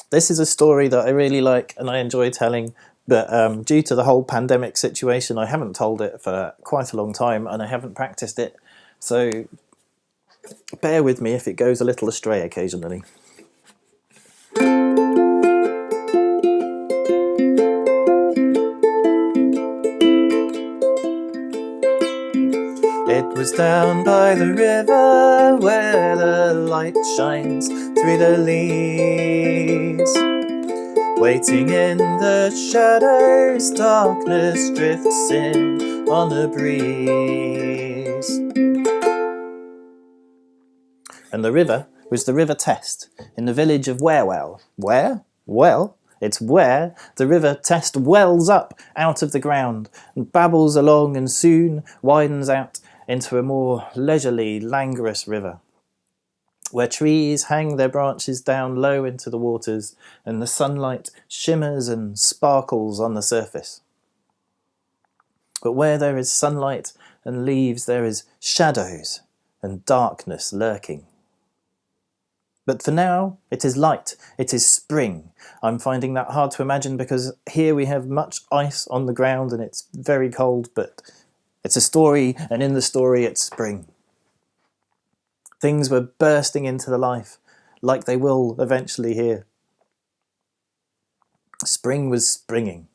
This is a story that I really like and I enjoy telling, but due to the whole pandemic situation, I haven't told it for quite a long time and I haven't practiced it, so bear with me if it goes a little astray occasionally. It was down by the river where the light shines through the leaves. Waiting in the shadows, darkness drifts in on a breeze. And the river was the River Test in the village of Warewell. Where? Well, it's where the River Test wells up out of the ground and babbles along and soon widens out into a more leisurely, languorous river, where trees hang their branches down low into the waters and the sunlight shimmers and sparkles on the surface. But where there is sunlight and leaves, there is shadows and darkness lurking. But for now, it is light, it is spring. I'm finding that hard to imagine because here we have much ice on the ground and it's very cold, but it's a story, and in the story it's spring. Things were bursting into the life, like they will eventually here. Spring was springing,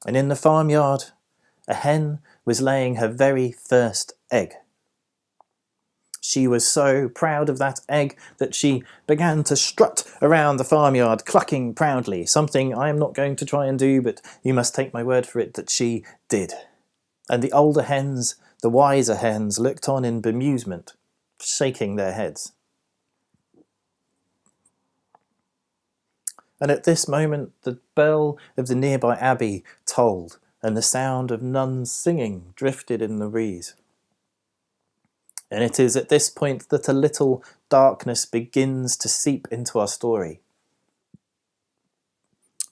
and in the farmyard, a hen was laying her very first egg. She was so proud of that egg that she began to strut around the farmyard, clucking proudly, something I am not going to try and do, but you must take my word for it that she did. And the older hens, the wiser hens, looked on in bemusement, shaking their heads. And at this moment the bell of the nearby abbey tolled, and the sound of nuns singing drifted in the breeze. And it is at this point that a little darkness begins to seep into our story.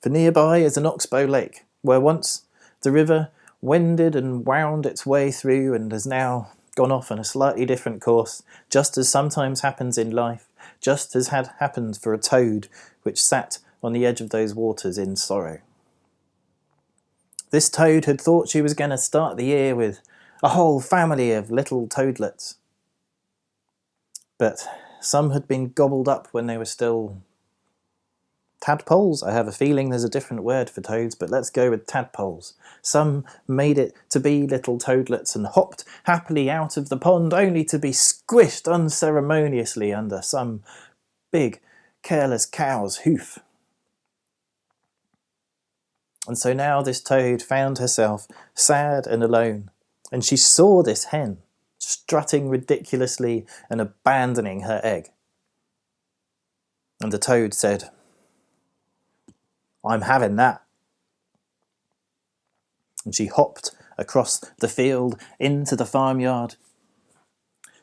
For nearby is an oxbow lake, where once the river wended and wound its way through and has now gone off on a slightly different course, just as sometimes happens in life, just as had happened for a toad which sat on the edge of those waters in sorrow. This toad had thought she was going to start the year with a whole family of little toadlets, but some had been gobbled up when they were still tadpoles. I have a feeling there's a different word for toads, but let's go with tadpoles. Some made it to be little toadlets and hopped happily out of the pond only to be squished unceremoniously under some big, careless cow's hoof. And so now this toad found herself sad and alone, and she saw this hen strutting ridiculously and abandoning her egg. And the toad said, "I'm having that." And she hopped across the field into the farmyard.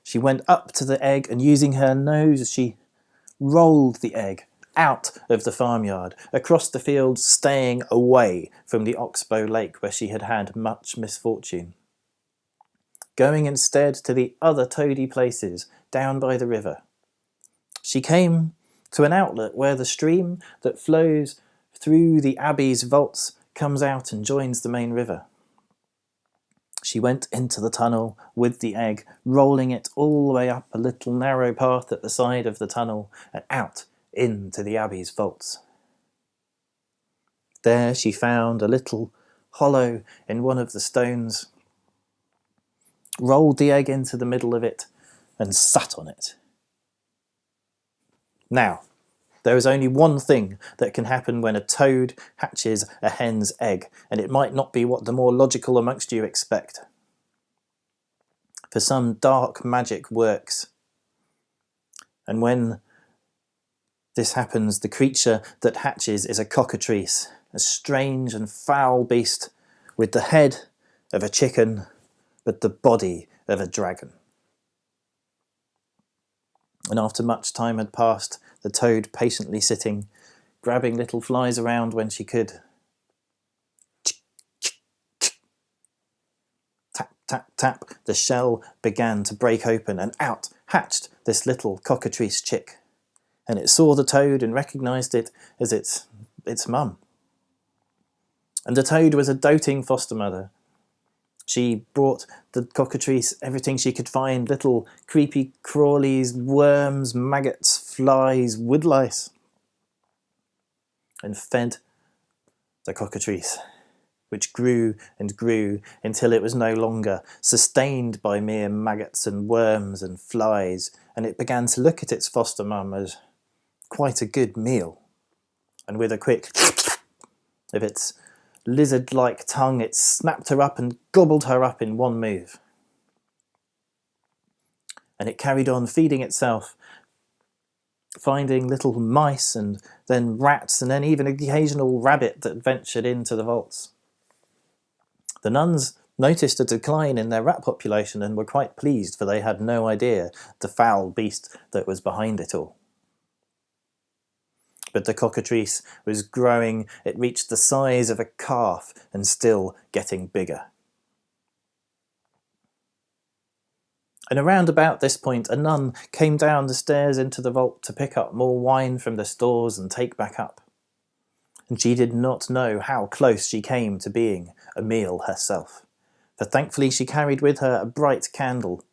She went up to the egg and using her nose, she rolled the egg out of the farmyard, across the field, staying away from the Oxbow Lake where she had had much misfortune, going instead to the other toady places down by the river. She came to an outlet where the stream that flows through the abbey's vaults comes out and joins the main river. She went into the tunnel with the egg, rolling it all the way up a little narrow path at the side of the tunnel and out into the abbey's vaults. There she found a little hollow in one of the stones, rolled the egg into the middle of it and sat on it. Now, there is only one thing that can happen when a toad hatches a hen's egg, and it might not be what the more logical amongst you expect. For some dark magic works, and when this happens, the creature that hatches is a cockatrice, a strange and foul beast with the head of a chicken but the body of a dragon. And after much time had passed, the toad patiently sitting, grabbing little flies around when she could. Tap, tap, tap, the shell began to break open and out hatched this little cockatrice chick. and it saw the toad and recognised it as its mum. And the toad was a doting foster mother. She brought the cockatrice everything she could find, little creepy crawlies, worms, maggots, flies, woodlice, and fed the cockatrice, which grew and grew until it was no longer sustained by mere maggots and worms and flies, and it began to look at its foster mum as quite a good meal. And with a quick of its lizard-like tongue, it snapped her up and gobbled her up in one move. And it carried on feeding itself, finding little mice and then rats and then even an occasional rabbit that ventured into the vaults. The nuns noticed a decline in their rat population and were quite pleased, for they had no idea the foul beast that was behind it all. But the cockatrice was growing. It reached the size of a calf and still getting bigger. And around about this point, a nun came down the stairs into the vault to pick up more wine from the stores and take back up. And she did not know how close she came to being a meal herself, for thankfully she carried with her a bright candle,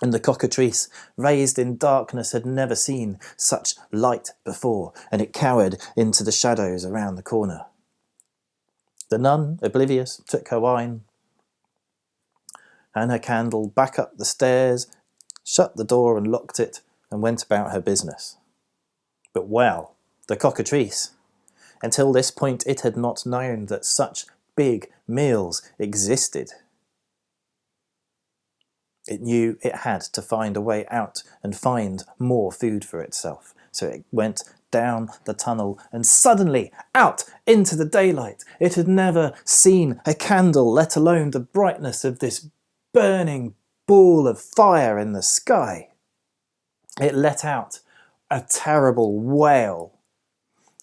and the cockatrice, raised in darkness, had never seen such light before, and it cowered into the shadows around the corner. The nun, oblivious, took her wine and her candle back up the stairs, shut the door and locked it, and went about her business. But well, the cockatrice, until this point it had not known that such big meals existed. It knew it had to find a way out and find more food for itself. So it went down the tunnel and suddenly out into the daylight. It had never seen a candle, let alone the brightness of this burning ball of fire in the sky. It let out a terrible wail,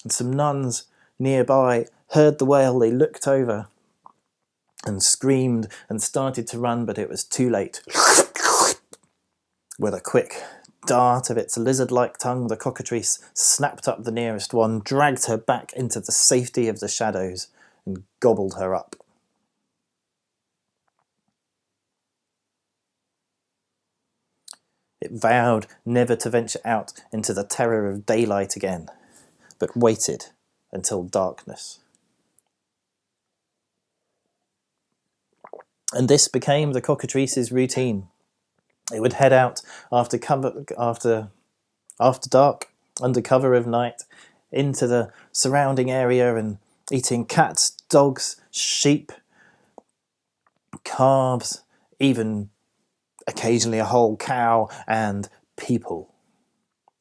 and some nuns nearby heard the wail. They looked over and screamed and started to run, but it was too late. With a quick dart of its lizard-like tongue, the cockatrice snapped up the nearest one, dragged her back into the safety of the shadows, and gobbled her up. It vowed never to venture out into the terror of daylight again, but waited until darkness. And this became the cockatrice's routine. It would head out after dark, under cover of night, into the surrounding area and eating cats, dogs, sheep, calves, even occasionally a whole cow, and people.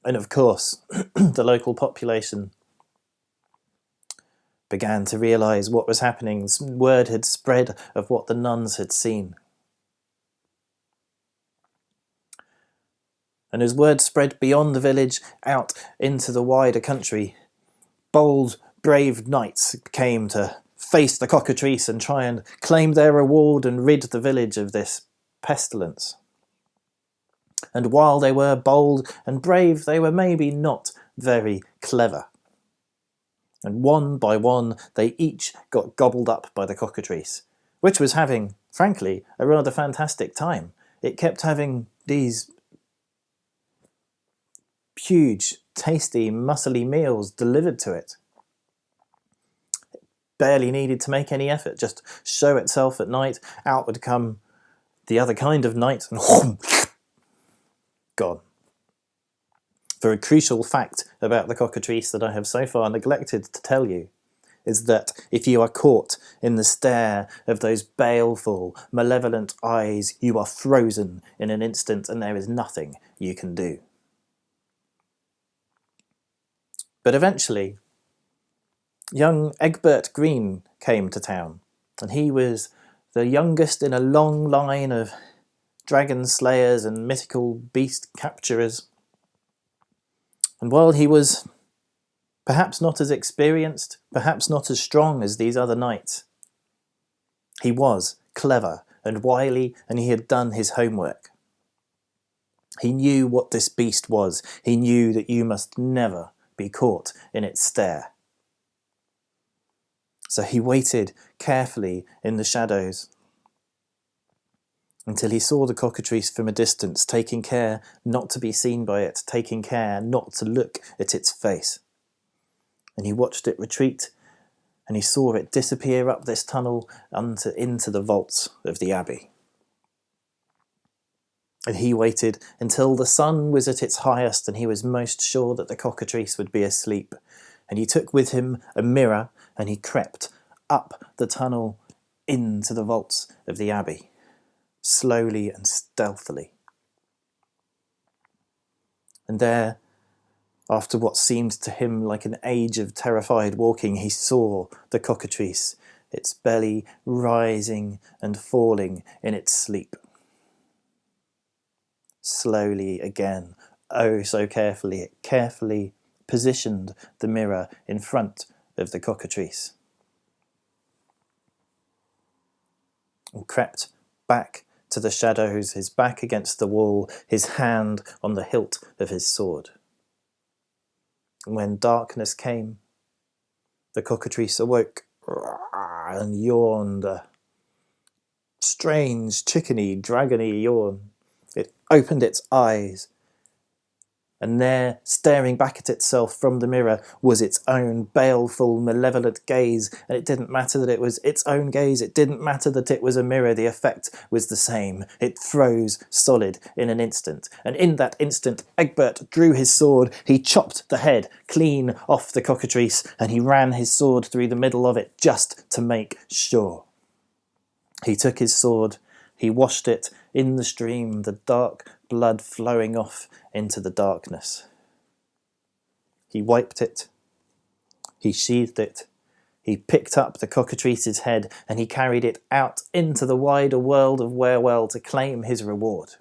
And of course, the local population began to realise what was happening. Word had spread of what the nuns had seen. And as word spread beyond the village out into the wider country, bold, brave knights came to face the cockatrice and try and claim their reward and rid the village of this pestilence. And while they were bold and brave, they were maybe not very clever. And one by one, they each got gobbled up by the cockatrice, which was having, frankly, a rather fantastic time. It kept having these huge, tasty, muscly meals delivered to it. It barely needed to make any effort, just show itself at night. Out would come the other kind of night, and gone. For a crucial fact about the cockatrice that I have so far neglected to tell you is that if you are caught in the stare of those baleful, malevolent eyes, you are frozen in an instant and there is nothing you can do. But eventually, young Egbert Green came to town, and he was the youngest in a long line of dragon slayers and mythical beast capturers. And while he was perhaps not as experienced, perhaps not as strong as these other knights, he was clever and wily, and he had done his homework. He knew what this beast was. He knew that you must never be caught in its stare. So he waited carefully in the shadows until he saw the cockatrice from a distance, taking care not to be seen by it, taking care not to look at its face. And he watched it retreat, and he saw it disappear up this tunnel into the vaults of the abbey. And he waited until the sun was at its highest and he was most sure that the cockatrice would be asleep. And he took with him a mirror and he crept up the tunnel into the vaults of the abbey, slowly and stealthily. And there, after what seemed to him like an age of terrified walking, he saw the cockatrice, its belly rising and falling in its sleep. Slowly again, oh so carefully, it carefully positioned the mirror in front of the cockatrice and crept back to the shadows, his back against the wall, his hand on the hilt of his sword. And when darkness came, the cockatrice awoke and yawned a strange, chickeny, dragony yawn. It opened its eyes, and there, staring back at itself from the mirror, was its own baleful, malevolent gaze, and it didn't matter that it was its own gaze, it didn't matter that it was a mirror, the effect was the same. It froze solid in an instant, and in that instant Egbert drew his sword, he chopped the head clean off the cockatrice, and he ran his sword through the middle of it just to make sure. He took his sword, he washed it in the stream, the dark blood flowing off into the darkness. He wiped it, he sheathed it, he picked up the cockatrice's head and he carried it out into the wider world of Werewell to claim his reward.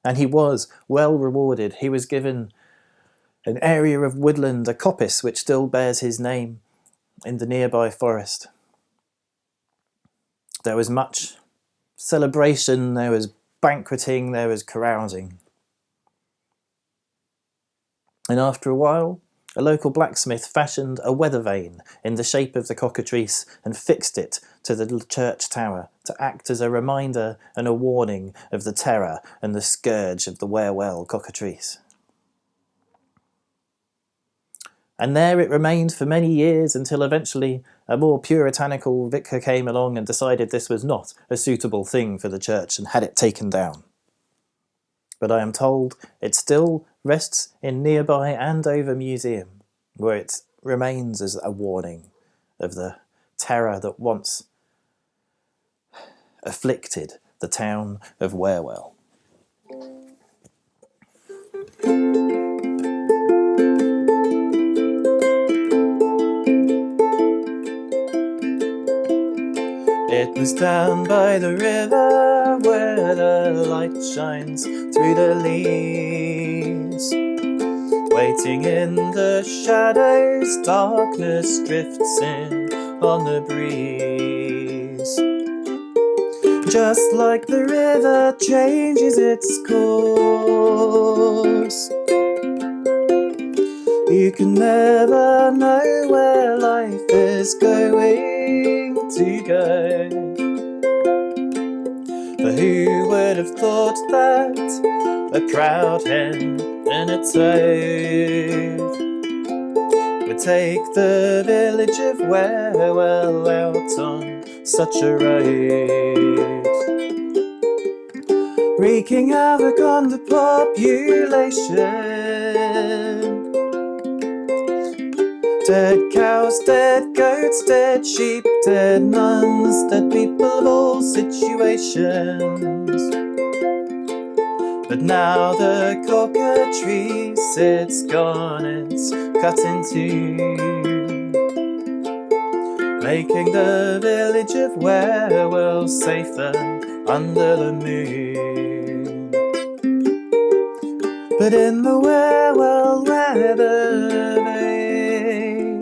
And he was well rewarded. He was given an area of woodland, a coppice which still bears his name in the nearby forest. There was much celebration, there was banqueting, there was carousing. And after a while, a local blacksmith fashioned a weather vane in the shape of the cockatrice and fixed it to the church tower to act as a reminder and a warning of the terror and the scourge of the Werewell cockatrice. And there it remained for many years until eventually a more puritanical vicar came along and decided this was not a suitable thing for the church and had it taken down. But I am told it still rests in nearby Andover Museum, where it remains as a warning of the terror that once afflicted the town of Werewell. It was down by the river where the light shines through the leaves. Waiting in the shadows, darkness drifts in on the breeze. Just like the river changes its course, you can never know where life is going to go. For who would have thought that a proud hen in a toad would take the village of Werewell out on such a road, wreaking havoc on the population. Dead cows, dead goats, dead sheep, dead nuns, dead people of all situations. But now the cockatrice, it's gone, it's cut in two, making the village of Werewell safer under the moon. But in the Werewell weather vane,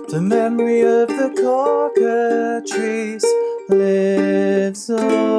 the memory of the cockatrice lives on.